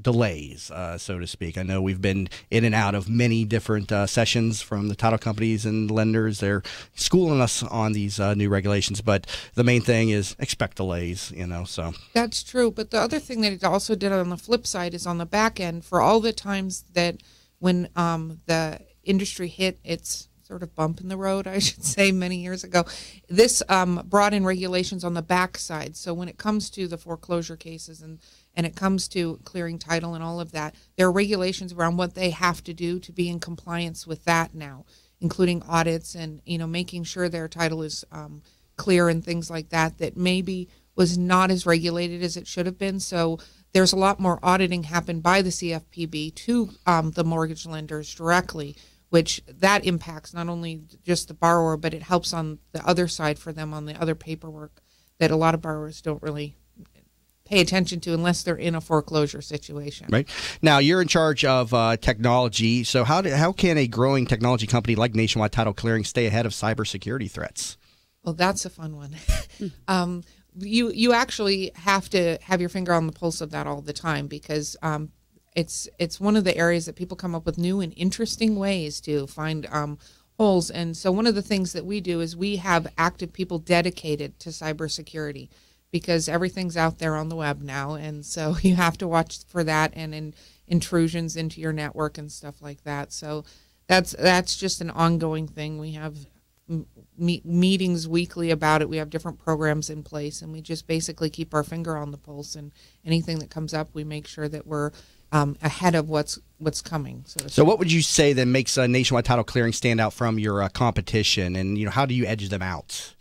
delays, so to speak. I know we've been in and out of many different sessions from the title companies and lenders. They're schooling us on these new regulations, but the main thing is expect delays. So that's true. But the other thing that it also did on the flip side is on the back end, for all the times that when the industry hit its sort of bump in the road, I should say, many years ago, this brought in regulations on the backside. So when it comes to the foreclosure cases and it comes to clearing title and all of that, there are regulations around what they have to do to be in compliance with that now, including audits and making sure their title is clear and things like that maybe was not as regulated as it should have been. So there's a lot more auditing happened by the CFPB to the mortgage lenders directly, which that impacts not only just the borrower, but it helps on the other side for them on the other paperwork that a lot of borrowers don't really pay attention to unless they're in a foreclosure situation. Right. Now, you're in charge of technology. So how can a growing technology company like Nationwide Title Clearing stay ahead of cybersecurity threats? Well, that's a fun one. You actually have to have your finger on the pulse of that all the time, because it's one of the areas that people come up with new and interesting ways to find holes. And so one of the things that we do is we have active people dedicated to cybersecurity, because everything's out there on the web now. And so you have to watch for that and intrusions into your network and stuff like that. So that's just an ongoing thing. We have meetings weekly about it. We have different programs in place, and we just basically keep our finger on the pulse, and anything that comes up, we make sure that we're ahead of what's coming. So what would you say that makes Nationwide Title Clearing stand out from your competition, and how do you edge them out?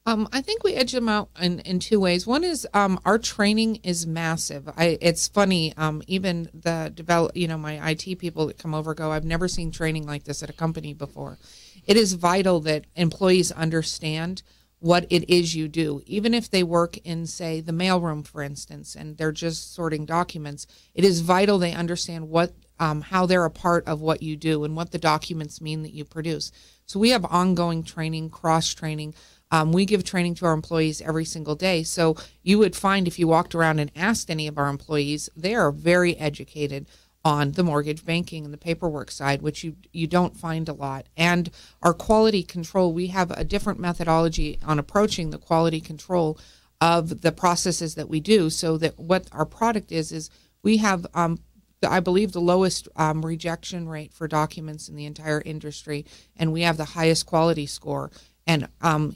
I think we edge them out in two ways. One is our training is massive. It's funny, even my IT people that come over go, I've never seen training like this at a company before. It is vital that employees understand what it is you do. Even if they work in, say, the mailroom, for instance, and they're just sorting documents, it is vital they understand what how they're a part of what you do and what the documents mean that you produce. So we have ongoing training, cross-training. We give training to our employees every single day. So you would find if you walked around and asked any of our employees, they are very educated on the mortgage banking and the paperwork side, which you don't find a lot. And our quality control, we have a different methodology on approaching the quality control of the processes that we do, so that what our product is we have, I believe, the lowest rejection rate for documents in the entire industry, and we have the highest quality score. And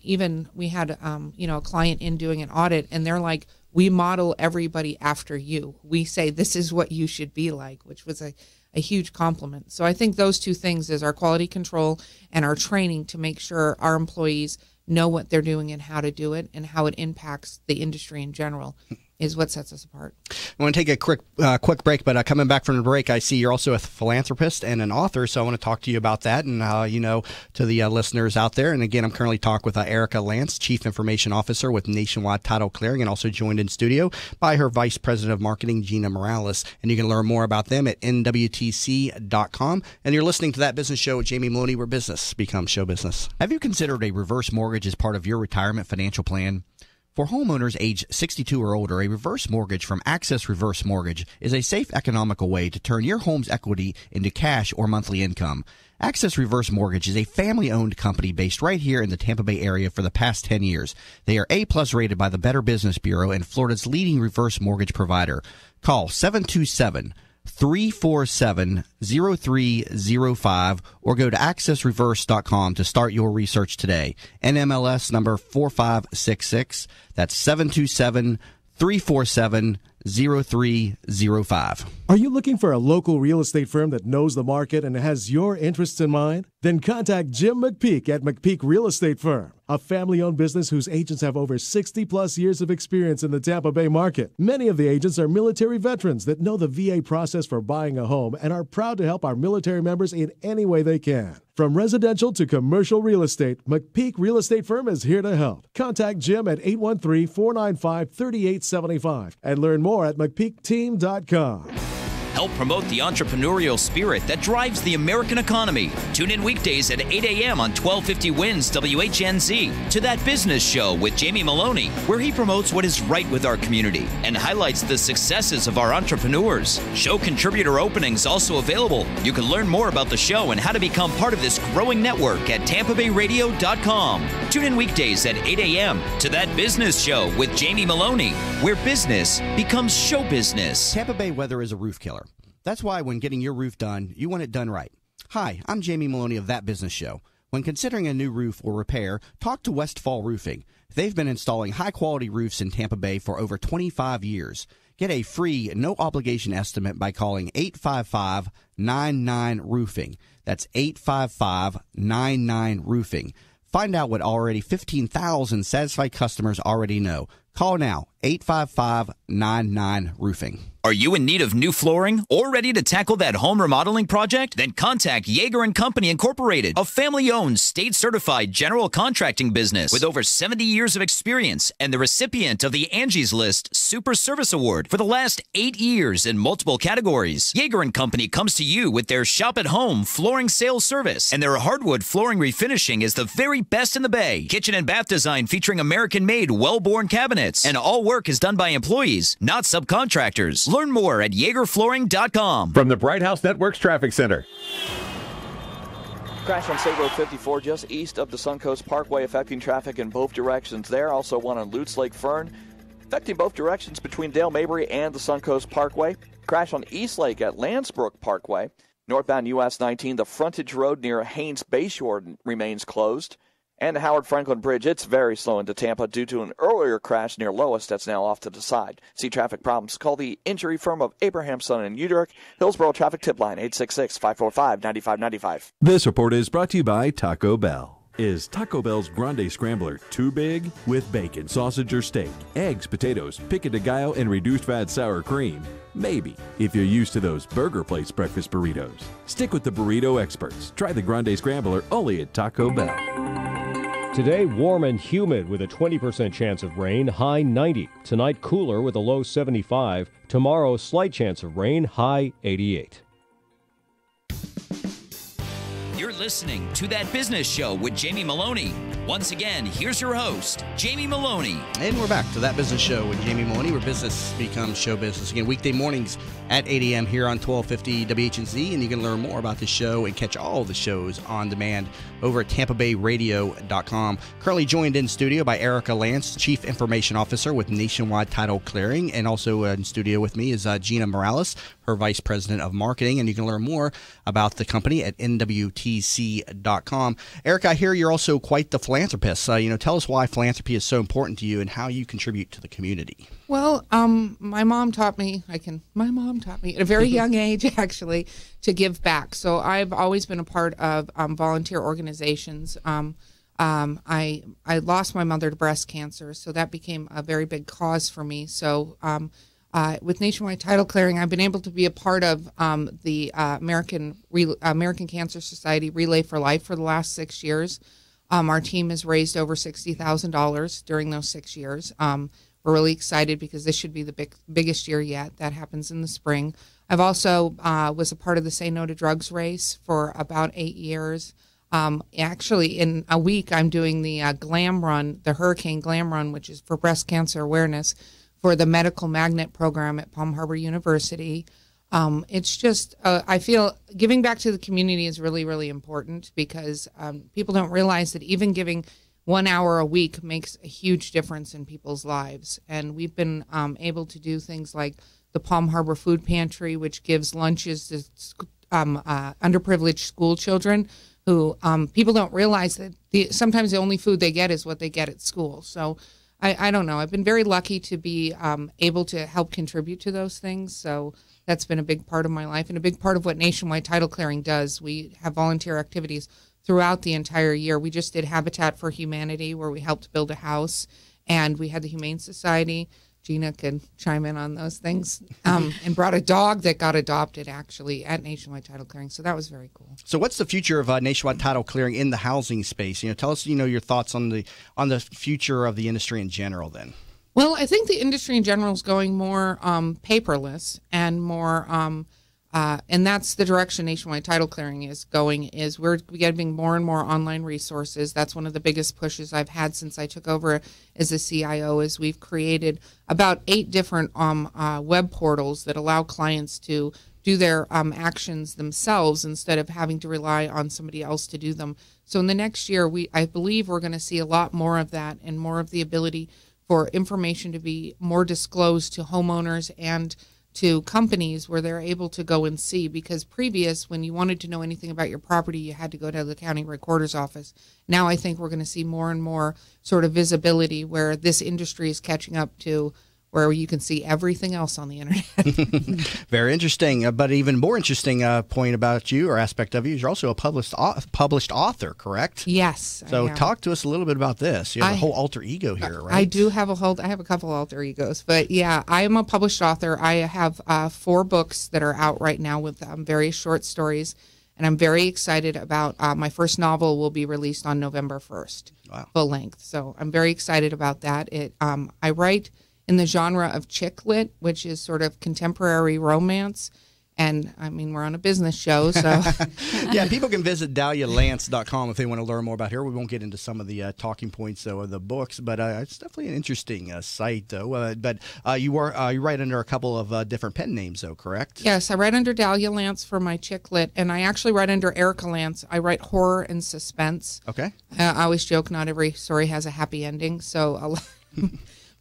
even we had a client in doing an audit, and they're like, we model everybody after you. We say this is what you should be like, which was a huge compliment. So I think those two things is our quality control and our training to make sure our employees know what they're doing and how to do it and how it impacts the industry in general is what sets us apart. I want to take a quick break, but coming back from the break, I see you're also a philanthropist and an author, so I want to talk to you about that and, to the listeners out there. And again, I'm currently talking with Erika Lance, Chief Information Officer with Nationwide Title Clearing, and also joined in studio by her Vice President of Marketing, Gina Morales. And you can learn more about them at nwtc.com. And you're listening to That Business Show with Jamie Meloni, where business becomes show business. Have you considered a reverse mortgage as part of your retirement financial plan? For homeowners age 62 or older, a reverse mortgage from Access Reverse Mortgage is a safe, economical way to turn your home's equity into cash or monthly income. Access Reverse Mortgage is a family-owned company based right here in the Tampa Bay area for the past 10 years. They are A+ rated by the Better Business Bureau and Florida's leading reverse mortgage provider. Call 727-347-0305 or go to accessreverse.com to start your research today. NMLS number 4566. That's 727-347-0305. Are you looking for a local real estate firm that knows the market and has your interests in mind? Then contact Jim McPeak at McPeak Real Estate Firm, a family-owned business whose agents have over 60-plus years of experience in the Tampa Bay market. Many of the agents are military veterans that know the VA process for buying a home and are proud to help our military members in any way they can. From residential to commercial real estate, McPeak Real Estate Firm is here to help. Contact Jim at 813-495-3875 and learn more at McPeakTeam.com. Help promote the entrepreneurial spirit that drives the American economy. Tune in weekdays at 8 a.m. on 1250 WINS WHNZ to That Business Show with Jamie Meloni, where he promotes what is right with our community and highlights the successes of our entrepreneurs. Show contributor openings also available. You can learn more about the show and how to become part of this growing network at TampaBayRadio.com. Tune in weekdays at 8 a.m. to That Business Show with Jamie Meloni, where business becomes show business. Tampa Bay weather is a roof killer. That's why when getting your roof done, you want it done right. Hi, I'm Jamie Meloni of That Business Show. When considering a new roof or repair, talk to Westfall Roofing. They've been installing high-quality roofs in Tampa Bay for over 25 years. Get a free, no-obligation estimate by calling 855-99-ROOFING. That's 855-99-ROOFING. Find out what already 15,000 satisfied customers already know. Call now, 855-99-ROOFING. Are you in need of new flooring or ready to tackle that home remodeling project? Then contact Yeager & Company Incorporated, a family-owned, state-certified general contracting business with over 70 years of experience and the recipient of the Angie's List Super Service Award for the last 8 years in multiple categories. Yeager & Company comes to you with their shop-at-home flooring sales service, and their hardwood flooring refinishing is the very best in the Bay. Kitchen and bath design featuring American-made, well-born cabinets, and all work is done by employees, not subcontractors. Learn more at YagerFlooring.com. From the Bright House Networks Traffic Center. Crash on State Road 54 just east of the Suncoast Parkway, affecting traffic in both directions there. Also one on Lutz Lake Fern, affecting both directions between Dale Mabry and the Suncoast Parkway. Crash on East Lake at Landsbrook Parkway. Northbound US 19, the frontage road near Haynes Bayshore remains closed. And the Howard Franklin Bridge, it's very slow into Tampa due to an earlier crash near Lois that's now off to the side. See traffic problems? Call the injury firm of Abraham, Son & Udrich. Hillsborough Traffic Tip Line, 866-545-9595. This report is brought to you by Taco Bell. Is Taco Bell's Grande Scrambler too big? With bacon, sausage, or steak, eggs, potatoes, pico de gallo, and reduced-fat sour cream? Maybe, if you're used to those Burger Place breakfast burritos. Stick with the burrito experts. Try the Grande Scrambler only at Taco Bell. Today, warm and humid with a 20% chance of rain, high 90. Tonight, cooler with a low 75. Tomorrow, slight chance of rain, high 88. You're listening to That Business Show with Jamie Meloni. Once again, here's your host, Jamie Meloni. And we're back to That Business Show with Jamie Meloni, where business becomes show business. Again, weekday mornings at 8 a.m. here on 1250 WHNZ, and you can learn more about the show and catch all the shows on demand over at TampaBayRadio.com. Currently joined in studio by Erika Lance, Chief Information Officer with Nationwide Title Clearing, and also in studio with me is Gina Morales, her Vice President of Marketing, and you can learn more about the company at NWTC.com. Erika, I hear you're also quite the philanthropist. Tell us why philanthropy is so important to you and how you contribute to the community. Well, my mom taught me at a very young age, actually, to give back. So I've always been a part of volunteer organizations. I lost my mother to breast cancer, so that became a very big cause for me. So with Nationwide Title Clearing, I've been able to be a part of the American Cancer Society Relay for Life for the last 6 years. Our team has raised over $60,000 during those 6 years. We're really excited because this should be the biggest year yet. That happens in the spring. I've also was a part of the Say No to Drugs race for about 8 years. Actually, in a week, I'm doing the Glam Run, the Hurricane Glam Run, which is for breast cancer awareness for the Medical Magnet program at Palm Harbor University. It's just, I feel giving back to the community is really, really important because people don't realize that even giving 1 hour a week makes a huge difference in people's lives. And we've been able to do things like the Palm Harbor Food Pantry, which gives lunches to underprivileged school children who people don't realize that sometimes the only food they get is what they get at school. So I don't know. I've been very lucky to be able to help contribute to those things. So that's been a big part of my life and a big part of what Nationwide Title Clearing does. We have volunteer activities throughout the entire year. We just did Habitat for Humanity, where we helped build a house, and we had the Humane Society. Gina could chime in on those things, and brought a dog that got adopted, actually, at Nationwide Title Clearing. So that was very cool. So what's the future of Nationwide Title Clearing in the housing space? Tell us, your thoughts on the future of the industry in general then. Well, I think the industry in general is going more paperless and more and that's the direction Nationwide Title Clearing is going, is we're getting more and more online resources. That's one of the biggest pushes I've had since I took over as a CIO, is we've created about 8 different web portals that allow clients to do their actions themselves instead of having to rely on somebody else to do them. So in the next year, I believe we're going to see a lot more of that and more of the ability for information to be more disclosed to homeowners and to companies where they're able to go and see, because previous, when you wanted to know anything about your property, you had to go to the county recorder's office. Now I think we're going to see more and more sort of visibility where this industry is catching up to where you can see everything else on the internet. Very interesting. But even more interesting point about you, or aspect of you, is you're also a published author, correct? Yes. So talk to us a little bit about this. You have a whole alter ego here, right? I do have I have a couple alter egos. But yeah, I am a published author. I have 4 books that are out right now with various short stories. And I'm very excited about my first novel will be released on November 1st, full length. So I'm very excited about that. I write in the genre of chick lit, which is sort of contemporary romance. And I mean, we're on a business show, so. Yeah, people can visit DahliaLance.com if they want to learn more about her. We won't get into some of the talking points, though, of the books, but it's definitely an interesting site, though. But you write under a couple of different pen names, though, correct? Yes, I write under Dahlia Lance for my chick lit, and I actually write under Erika Lance. I write horror and suspense. Okay. I always joke not every story has a happy ending, so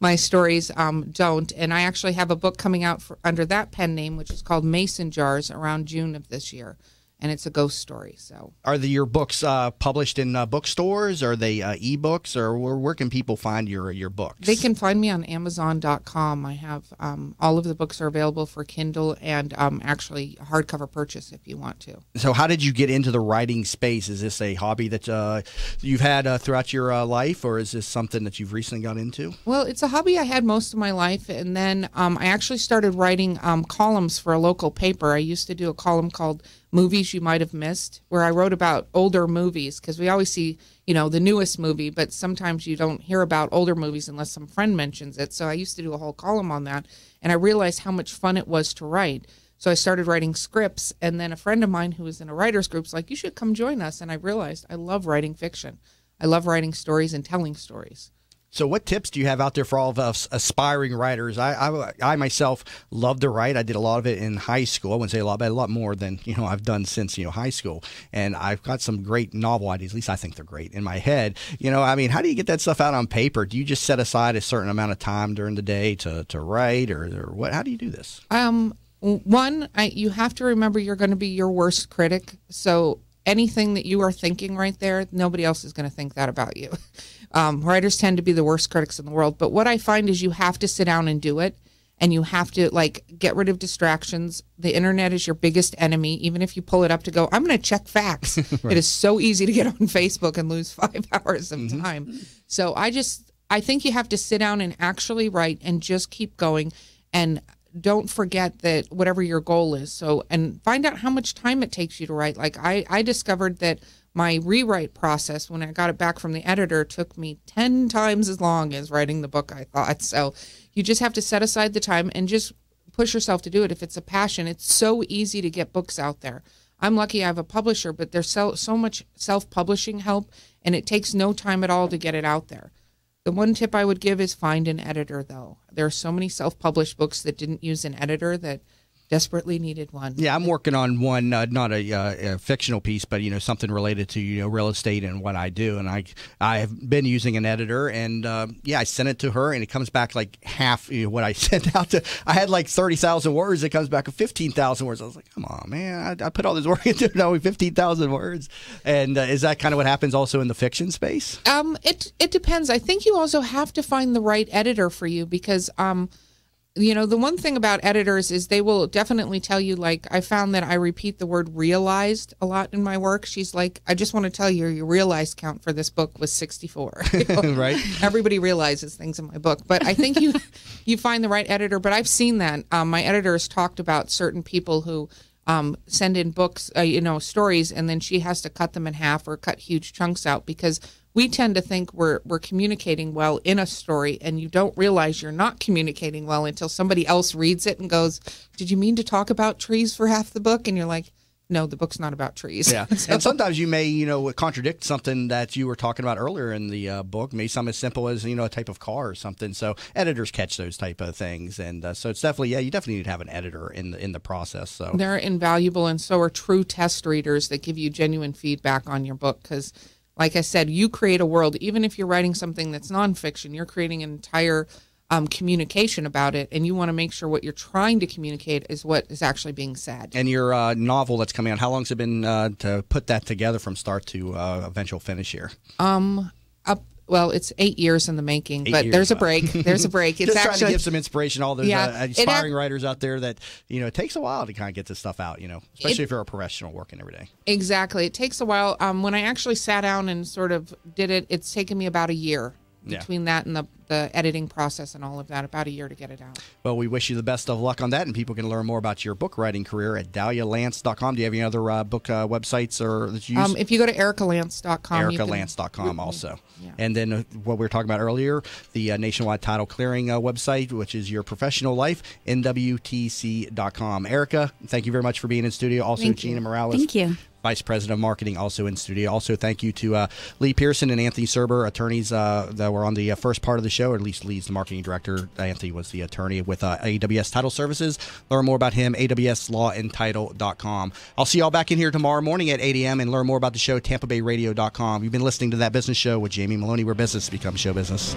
my stories don't. And I actually have a book coming out under that pen name, which is called Mason Jars, around June of this year. And it's a ghost story. So, are your books published in bookstores? Are they ebooks, or where can people find your books? They can find me on Amazon.com. I have all of the books are available for Kindle and actually hardcover purchase if you want to. So, how did you get into the writing space? Is this a hobby that you've had throughout your life, or is this something that you've recently got into? Well, it's a hobby I had most of my life, and then I actually started writing columns for a local paper. I used to do a column called movies you might have missed, where I wrote about older movies, because we always see, the newest movie, but sometimes you don't hear about older movies unless some friend mentions it. So I used to do a whole column on that, and I realized how much fun it was to write. So I started writing scripts, and then a friend of mine who was in a writer's group was like, you should come join us. And I realized I love writing fiction. I love writing stories and telling stories. So what tips do you have out there for all of us aspiring writers? I myself love to write. I did a lot of it in high school. I wouldn't say a lot, but a lot more than I've done since high school. And I've got some great novel ideas. At least I think they're great in my head. How do you get that stuff out on paper? Do you just set aside a certain amount of time during the day to write, or what? How do you do this? You have to remember you're going to be your worst critic. So anything that you are thinking right there, nobody else is going to think that about you. Writers tend to be the worst critics in the world. But what I find is you have to sit down and do it, and you have to get rid of distractions. The internet is your biggest enemy. Even if you pull it up to go, I'm going to check facts. Right. It is so easy to get on Facebook and lose 5 hours of time. So I think you have to sit down and actually write and just keep going, and don't forget that whatever your goal is. And find out how much time it takes you to write. I discovered that my rewrite process, when I got it back from the editor, took me 10 times as long as writing the book, I thought. So you just have to set aside the time and just push yourself to do it. If it's a passion, it's so easy to get books out there. I'm lucky I have a publisher, but there's so much self-publishing help, and it takes no time at all to get it out there. The one tip I would give is find an editor, though. There are so many self-published books that didn't use an editor that desperately needed one. Yeah, I'm working on one, not a fictional piece, but something related to real estate and what I do. And I have been using an editor, and I sent it to her, and it comes back like half what I sent out to. I had like 30,000 words. It comes back with 15,000 words. I was like, come on, man! I put all this work into only 15,000 words. And is that kind of what happens also in the fiction space? It depends. I think you also have to find the right editor for you, because the one thing about editors is they will definitely tell you, I found that I repeat the word realized a lot in my work. She's like, I just want to tell you your realized count for this book was 64. Right. Everybody realizes things in my book. But I think you find the right editor. But I've seen that. My editor has talked about certain people who send in books, stories, and then she has to cut them in half or cut huge chunks out, because we tend to think we're communicating well in a story, and you don't realize you're not communicating well until somebody else reads it and goes, did you mean to talk about trees for half the book? And you're like, no, the book's not about trees. Yeah. And sometimes you may, contradict something that you were talking about earlier in the book. Maybe something as simple as, a type of car or something. So editors catch those type of things. And so it's definitely, you definitely need to have an editor in the process. So they're invaluable, and so are true test readers that give you genuine feedback on your book, because like I said, you create a world. Even if you're writing something that's nonfiction, you're creating an entire communication about it, and you want to make sure what you're trying to communicate is what is actually being said. And your novel that's coming out, how long has it been to put that together from start to eventual finish here? Well, it's 8 years in the making, but there's a break. There's a break. It's just trying to give some inspiration to all those aspiring writers out there that, it takes a while to kind of get this stuff out, especially if you're a professional working every day. Exactly. It takes a while. When I actually sat down and sort of did it, it's taken me about a year. Between that and the editing process and all of that, about a year to get it out. Well, we wish you the best of luck on that, and people can learn more about your book writing career at DahliaLance.com. Do you have any other book websites that you use? If you go to ErikaLance.com. ErikaLance.com also. Yeah. And then what we were talking about earlier, the Nationwide Title Clearing website, which is your professional life, NWTC.com. Erika, thank you very much for being in studio. Also, Gina Morales. Thank you. Vice President of Marketing, also in studio. Also, thank you to Lee Pearson and Anthony Surber, attorneys that were on the first part of the show, or at least Lee's the marketing director. Anthony was the attorney with AWS Title Services. Learn more about him, awslawandtitle.com. I'll see y'all back in here tomorrow morning at 8 a.m. and learn more about the show, tampabayradio.com. You've been listening to That Business Show with Jamie Meloni, where business becomes show business.